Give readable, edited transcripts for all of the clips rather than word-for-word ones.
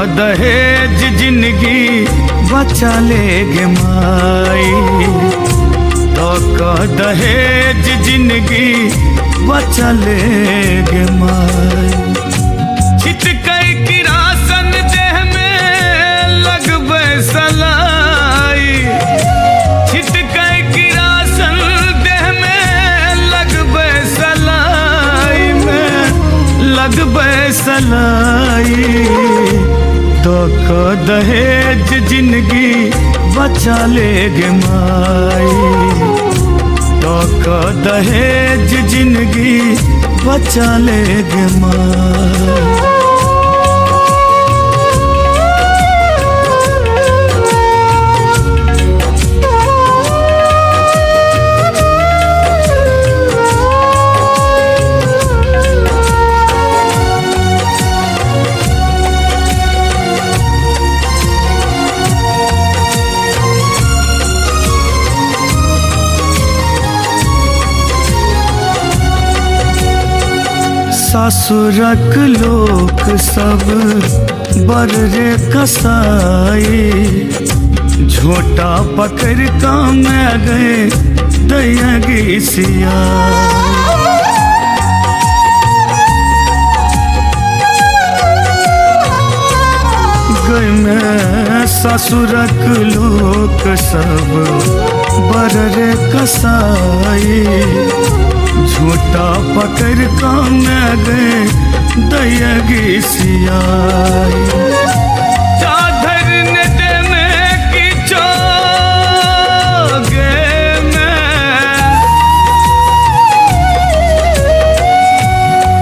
दहेज जिंदगी बचा लेगे माई, तो दहेज जिंदगी बचा लेगे माई। छिटकई किरासन देह में लगबे सलाई, छिटकई किरासन देह में लगबे सलाई में लगबे सलाई, तो दहेज जिंदगी बचा लेगे माई, तो दहेज जिंदगी बचा लेगे माई। ससुरक लोक सब बर रे कसाई, झोटा पकड़ काम गए दयागी सिया। गए में ससुरक लोक सब बर रे कसाई, झूठा पकड़ काम गए दयागी सियाई। चादर ने देने की चोगे में,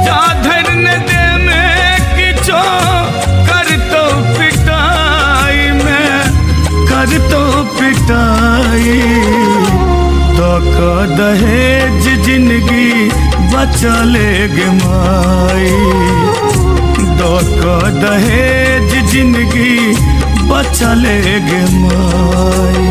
चादर ने देने की चो कर तो पिटाई में, कर तो पिटाई, तो दहेज जिंदगी बचा लेगे माई, तो दहेज जिंदगी बचा लेगे माई।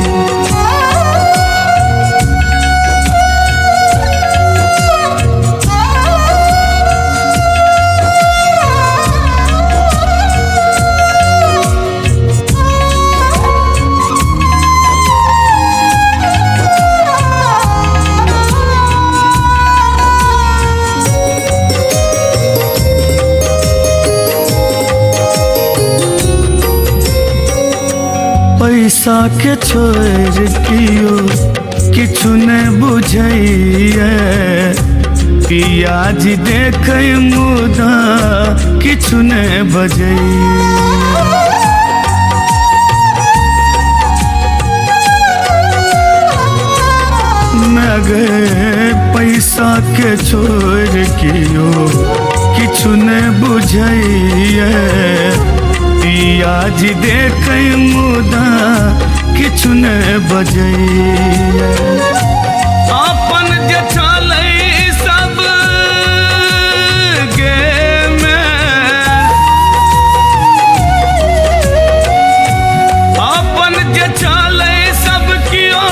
पैसा के छोड़ कियो किछु ने बुझैए, पियाज देख मुदा किछु ने बजैए। मैं गए पैसा के छोड़ कियो किछु ने बुझैए, पियाज देख मुदा किछु ने बजैए। अपन जे छलै सब गे में, अपन जे छलै सब कियो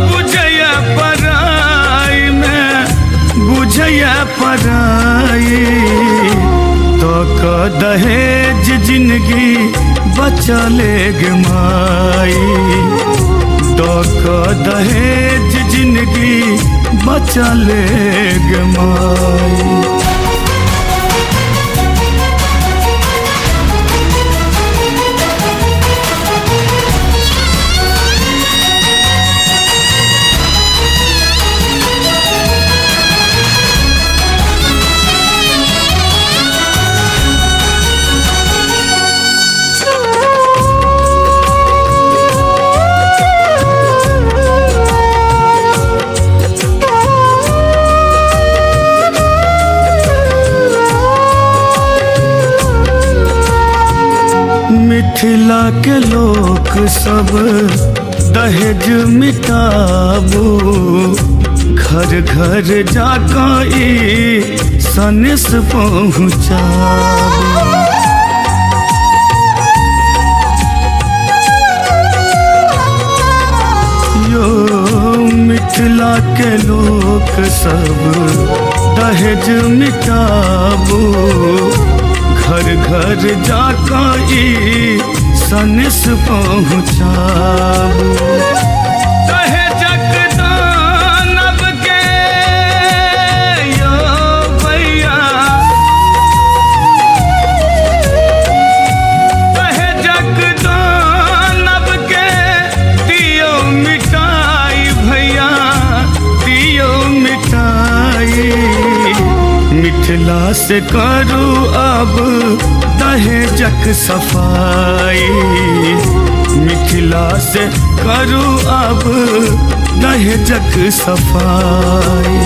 बुझैया पराई में, बुझैया पराई, तो दहेज जिंदगी बचा लेगे माई, तो दहेज जिंदगी बचा लेगे माई। मिथिला के लोग सब दहेज मिटाबू, घर घर जाकर सनेस पहुँचाबू। यो मिथिला के लोग सब दहेज मिटाबू, घर घर जाकई सनिस पहुँचाबू दहेजक दानव के यो भैया दहेजक दानव के दियो मिटाई भैया दियो मिटाई मिथिला से करू अब दहेजक सफाई मिथिला से करू अब दहेजक सफाई।